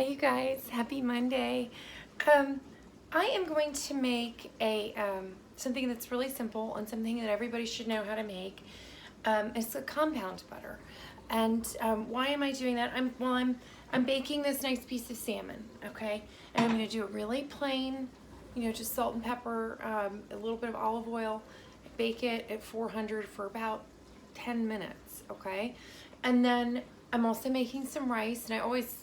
Hi you guys, happy Monday. I am going to make a something that's really simple and something that everybody should know how to make. It's a compound butter. And why am I doing that? I'm baking this nice piece of salmon, okay? And I'm going to do it really plain, just salt and pepper, a little bit of olive oil. Bake it at 400 for about 10 minutes, okay? And then I'm also making some rice, and I always,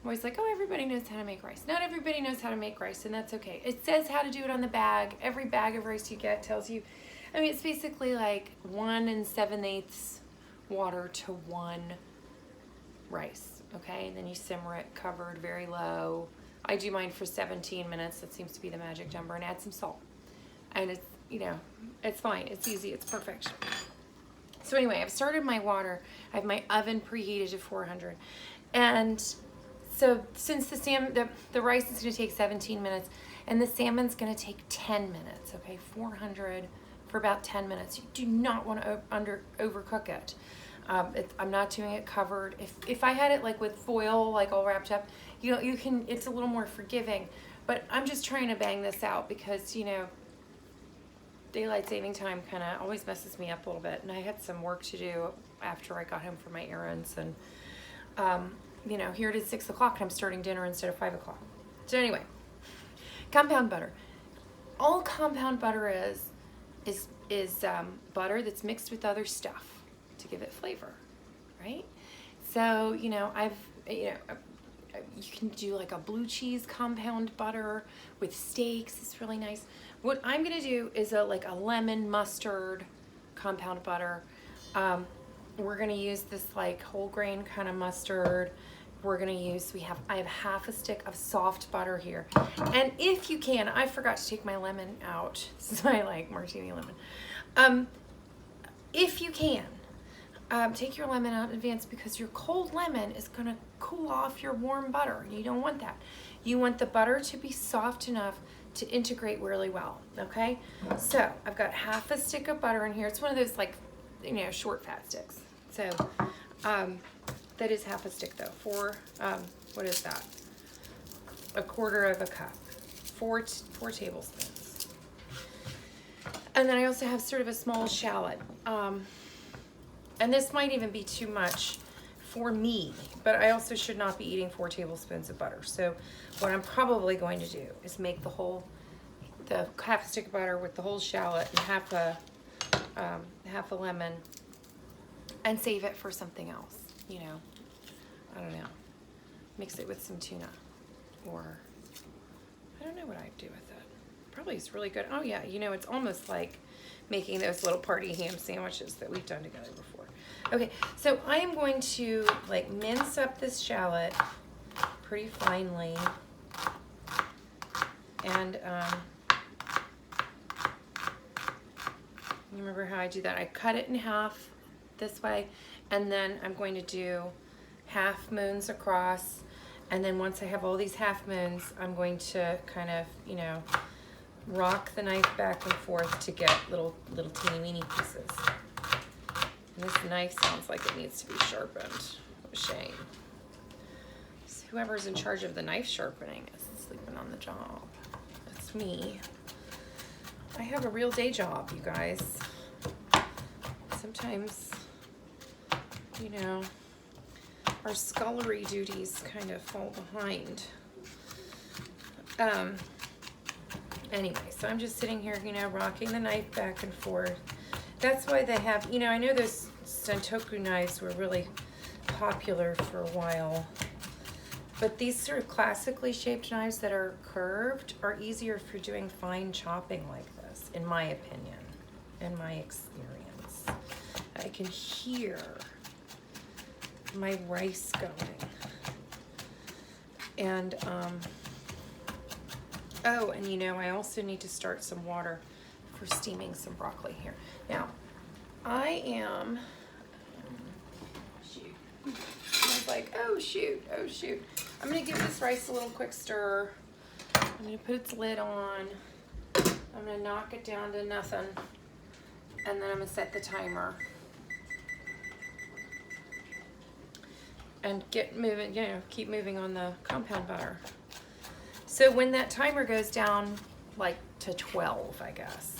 I'm always like, oh, everybody knows how to make rice. Not everybody knows how to make rice, and that's okay. It says how to do it on the bag. Every bag of rice you get tells you. I mean, it's basically like 1 7/8 water to 1 rice, okay? And then you simmer it covered very low. I do mine for 17 minutes. That seems to be the magic number, and add some salt. And it's, it's fine. It's easy. It's perfect. So anyway, I've started my water. I have my oven preheated to 400. And so since the rice is going to take 17 minutes and the salmon's going to take 10 minutes, okay, 400 for about 10 minutes. You do not want to overcook it. I'm not doing it covered. If I had it like with foil, like all wrapped up, you can, it's a little more forgiving. But I'm just trying to bang this out because, daylight saving time kind of always messes me up a little bit. And I had some work to do after I got home from my errands. And, here it is 6 o'clock and I'm starting dinner instead of 5 o'clock. So anyway, compound butter. All compound butter is butter that's mixed with other stuff to give it flavor, right? So, you can do like a blue cheese compound butter with steaks. It's really nice. What I'm gonna do is like a lemon mustard compound butter. We're gonna use this like whole grain kind of mustard. We're gonna use, I have half a stick of soft butter here. And if you can, I forgot to take my lemon out. This is my like martini lemon. If you can, take your lemon out in advance because your cold lemon is gonna cool off your warm butter. You don't want that. You want the butter to be soft enough to integrate really well, okay? So I've got half a stick of butter in here. It's one of those like, short fat sticks. So that is half a stick though. What is that? A quarter of a cup, four tablespoons. And then I also have sort of a small shallot. And this might even be too much for me, but I also should not be eating 4 tablespoons of butter. So what I'm probably going to do is make the half a stick of butter with the whole shallot and half a lemon and save it for something else, I don't know. Mix it with some tuna, or I don't know what I'd do with it. Probably it's really good. Oh yeah, it's almost like making those little party ham sandwiches that we've done together before. Okay, so I am going to like mince up this shallot pretty finely. And you remember how I do that? I cut it in half this way, and then I'm going to do half moons across. And then once I have all these half moons, I'm going to kind of, rock the knife back and forth to get little teeny weeny pieces. And this knife sounds like it needs to be sharpened. What a shame. So whoever's in charge of the knife sharpening is sleeping on the job. That's me. I have a real day job, you guys. Sometimes, our scullery duties kind of fall behind. Anyway, so I'm just sitting here, rocking the knife back and forth. That's why they have, I know those Sentoku knives were really popular for a while, but these sort of classically shaped knives that are curved are easier for doing fine chopping like this, in my opinion, in my experience. I can hear my rice going. And, oh, and I also need to start some water for steaming some broccoli here. Now, I am, shoot. I was like, oh shoot. I'm gonna give this rice a little quick stir. I'm gonna put its lid on. I'm gonna knock it down to nothing. And then I'm gonna set the timer. and get moving, you know, keep moving on the compound butter. So when that timer goes down like to 12, I guess,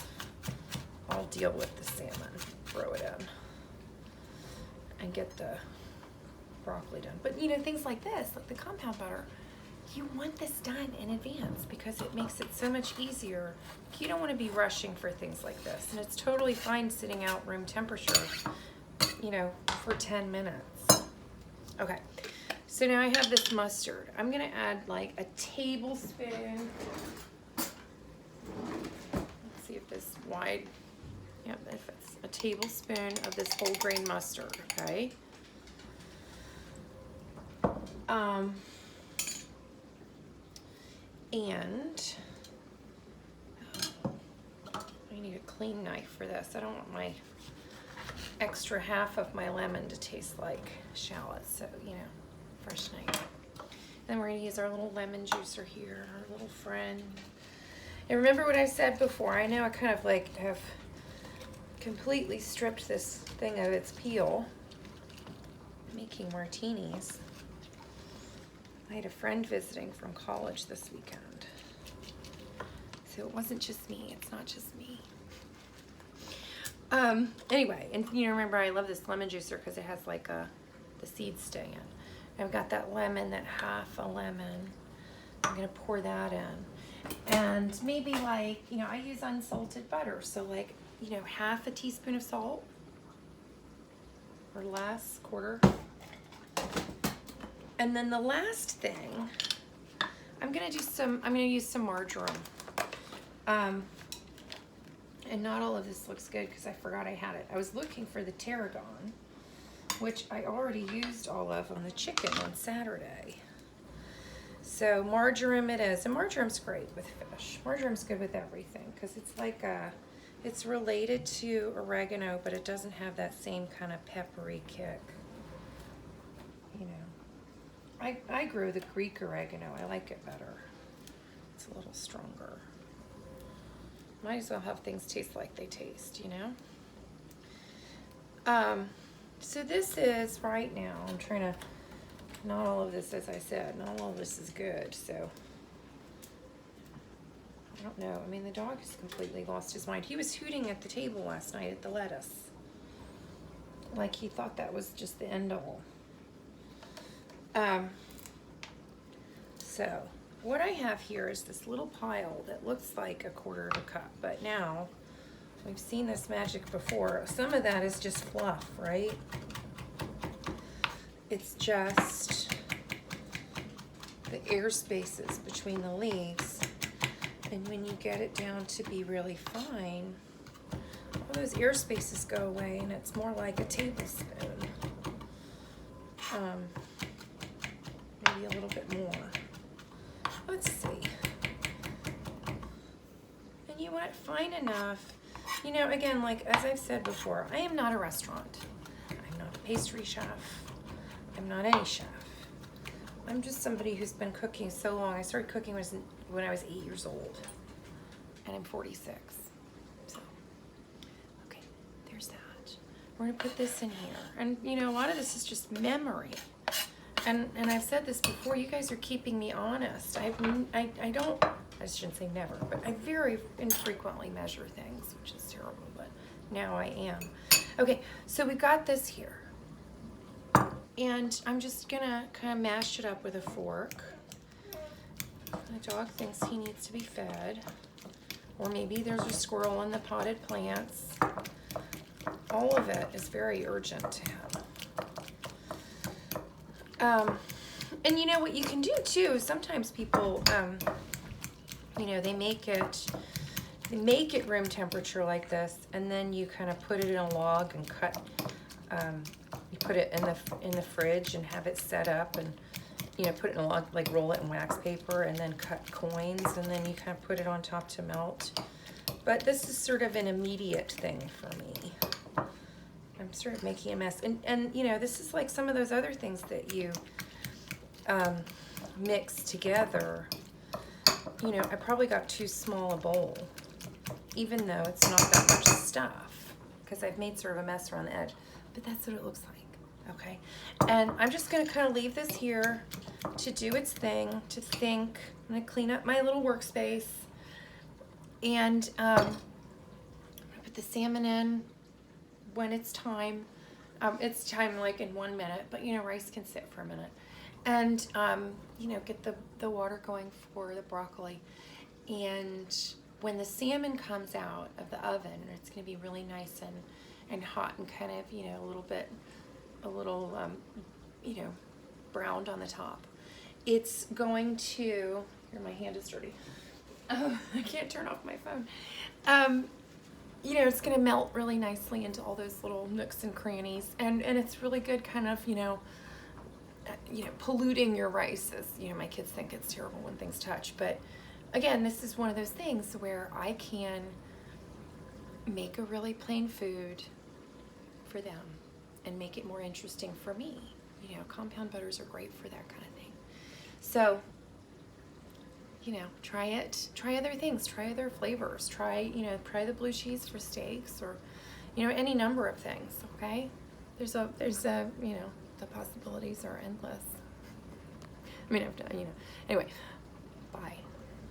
I'll deal with the salmon, throw it in, and get the broccoli done. But you know, things like this, like the compound butter, you want this done in advance because it makes it so much easier. You don't want to be rushing for things like this. And it's totally fine sitting out room temperature, you know, for 10 minutes. Okay, so now I have this mustard. I'm gonna add like a tablespoon. Let's see if this wide, yep, if it's a tablespoon of this whole grain mustard, okay? And I need a clean knife for this. I don't want my extra half of my lemon to taste like shallots, so, you know, fresh knife. Then we're gonna use our little lemon juicer here, our little friend. And remember what I said before, I know I kind of like have completely stripped this thing of its peel, making martinis. I had a friend visiting from college this weekend. So it wasn't just me, it's not just me. Anyway, and you know, remember I love this lemon juicer because it has like the seeds stay in. I've got that lemon, that half a lemon. I'm gonna pour that in. And maybe like, you know, I use unsalted butter. So like, you know, half a teaspoon of salt or less, quarter. And then the last thing, I'm gonna use some marjoram. And not all of this looks good because I forgot I had it. I was looking for the tarragon, which I already used all of on the chicken on Saturday. So marjoram it is, and marjoram's great with fish. Marjoram's good with everything because it's like it's related to oregano, but it doesn't have that same kind of peppery kick, you know. I grew the Greek oregano. I like it better. It's a little stronger. Might as well have things taste like they taste, you know? So this is right now, I'm trying to, not all of this, as I said, not all of this is good, so. I don't know. I mean, the dog has completely lost his mind. He was hooting at the table last night at the lettuce. Like he thought that was just the end all. So what I have here is this little pile that looks like a quarter of a cup, but now we've seen this magic before. Some of that is just fluff, right? It's just the air spaces between the leaves. And when you get it down to be really fine, all those air spaces go away and it's more like a tablespoon. Maybe a little bit more. Let's see. And you want it fine enough. You know, again, like as I've said before, I am not a restaurant. I'm not a pastry chef. I'm not any chef. I'm just somebody who's been cooking so long. I started cooking when I was 8 years old. And I'm 46. So, okay, there's that. We're gonna put this in here. And you know, a lot of this is just memory. And I've said this before, you guys are keeping me honest. I shouldn't say never, but I very infrequently measure things, which is terrible, but now I am. Okay, so we got this here. And I'm just gonna kind of mash it up with a fork. My dog thinks he needs to be fed. Or maybe there's a squirrel in the potted plants. All of it is very urgent to him. And you know what you can do too, sometimes people, you know, they make it room temperature like this, and then you kind of put it in a log and cut, you put it in the fridge and have it set up, and you know, put it in a log, like roll it in wax paper and then cut coins, and then you kind of put it on top to melt. But this is sort of an immediate thing for me. I'm sort of making a mess. And you know, this is like some of those other things that you mix together. You know, I probably got too small a bowl, even though it's not that much stuff, because I've made sort of a mess around the edge. But that's what it looks like. Okay, and I'm just gonna kind of leave this here to do its thing, to think. I'm gonna clean up my little workspace, and I'm gonna put the salmon in when it's time. It's time like in 1 minute, but you know, rice can sit for a minute. And you know, get the water going for the broccoli. And when the salmon comes out of the oven, it's gonna be really nice and hot and kind of, you know, a little you know, browned on the top. It's going to, here, my hand is dirty. Oh, I can't turn off my phone. You know, it's gonna melt really nicely into all those little nooks and crannies, and it's really good kind of, you know, polluting your rice. As you know, my kids think it's terrible when things touch, but again, this is one of those things where I can make a really plain food for them and make it more interesting for me. You know, compound butters are great for that kind of thing. So, you know, try it, try other things, try other flavors, try, you know, try the blue cheese for steaks, or, you know, any number of things, okay? There's a, you know, the possibilities are endless. I mean, I've done, you know, anyway, bye.